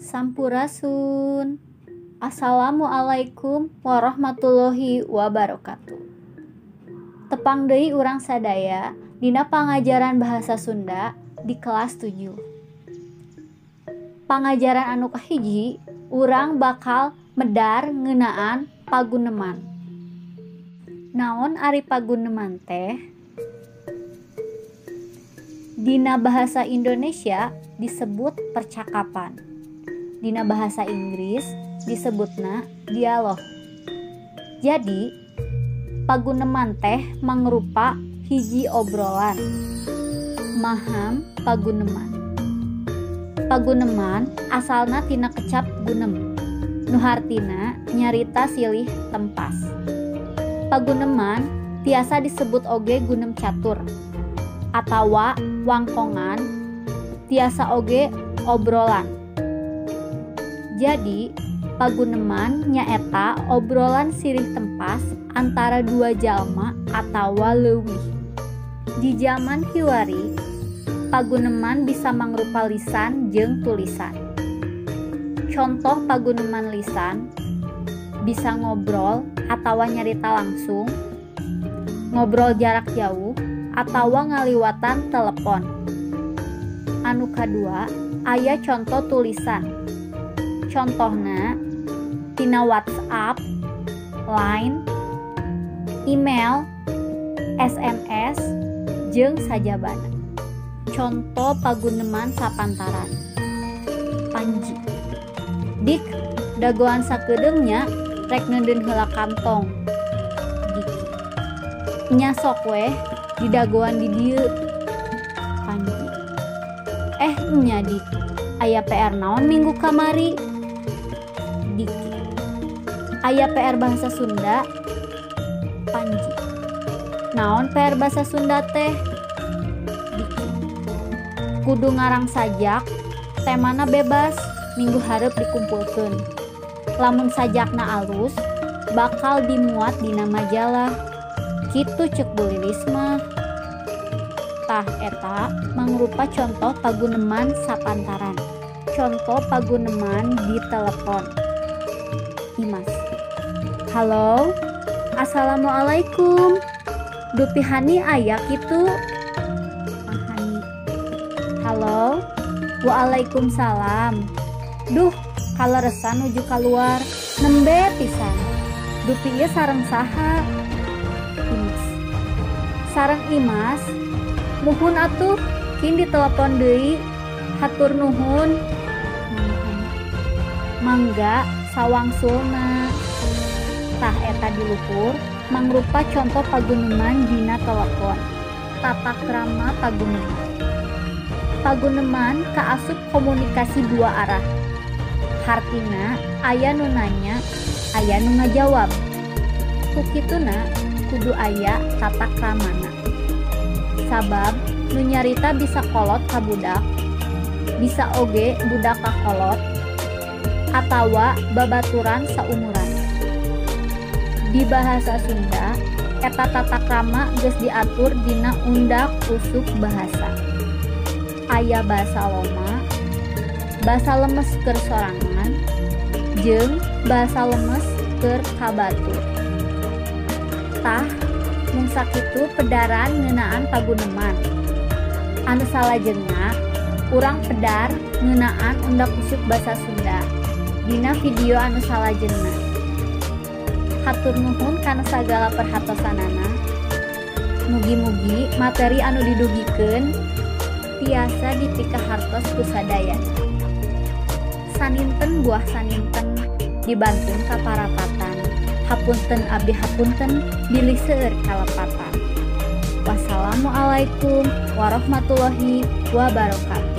Sampurasun. Assalamualaikum warahmatullahi wabarakatuh. Tepang deui urang sadaya dina pangajaran bahasa Sunda di kelas 7. Pangajaran anu kahiji, urang bakal medar ngeunaan paguneman. Naon ari paguneman teh? Dina bahasa Indonesia disebut percakapan. Dina bahasa Inggris disebutna dialog. Jadi, paguneman teh mangrupa hiji obrolan. Maham paguneman. Paguneman asalna tina kecap gunem, nu hartina nyarita silih tempas. Paguneman tiasa disebut oge gunem catur atawa wangkongan, tiasa oge obrolan. Jadi, paguneman nyaeta obrolan silih tempas antara dua jalma atawa leuwih. Di zaman hiwari, paguneman bisa mangrupa lisan jeung tulisan. Contoh paguneman lisan bisa ngobrol atawa nyarita langsung, ngobrol jarak jauh atawa ngaliwatan telepon. Anu kadua, aya contoh tulisan. Contohna tina WhatsApp, Line, email, SMS, jeung sajabana. Contoh paguneman sapantaran. Panji. Dik, dagoan sakedeungnya rek neudeun heula kantong. Diki. Nya sok weh di dagoan di dieu. Panji. Nya Dik, aya PR naon minggu kamari? Diki. Aya PR bahasa Sunda? Panji. Naon PR bahasa Sunda teh? Diki. Kudu ngarang sajak, temana bebas, minggu hareup dikumpulkeun. Lamun sajakna alus, bakal dimuat dina majalah. Kitu ceuk Bu Lilis mah. Tah eta mangrupa contoh paguneman sapantaran. Contoh paguneman di telepon. Imas. Halo, assalamualaikum. Dupi Hani aya kitu? Hani. Halo, waalaikumsalam. Duh, kaleresan nuju kaluar, nembe pisan. Dupi ieu sareng saha? Imas. Sareng Imas. Muhun atuh, kin ditelepon deui. Hatur nuhun. Mangga sawangsulna. Tah eta diluhur mangrupa contoh paguneman dina telepon. Tata krama paguneman. Paguneman kaasup komunikasi dua arah. Hartina aya nu nanya, aya nu ngajawab. Kukituna kudu aya tata kramana. Sabab nu nyarita bisa kolot ka budak, bisa oge budak ka kolot, atawa babaturan saumuran. Di bahasa Sunda, eta tata krama geus diatur dina Undak Usuk Bahasa. Aya basa loma, basa lemes keur sorangan, jeung basa lemes keur kabatur. Tah, mung sakitu pedaran ngeunaan paguneman. Anu salajengna, urang pedar ngeunaan Undak Usuk Basa Sunda dina video anu salajengna. Hatur nuhun kana sagala perhatosanana. Mugi-mugi materi anu didugikeun tiasa dipikahartos ku sadaya. Saninten buah saninten dibantun kaparapatan. Hapunten abdi hapunten bilih seueur kalepatan. Wassalamualaikum warahmatullahi wabarakatuh.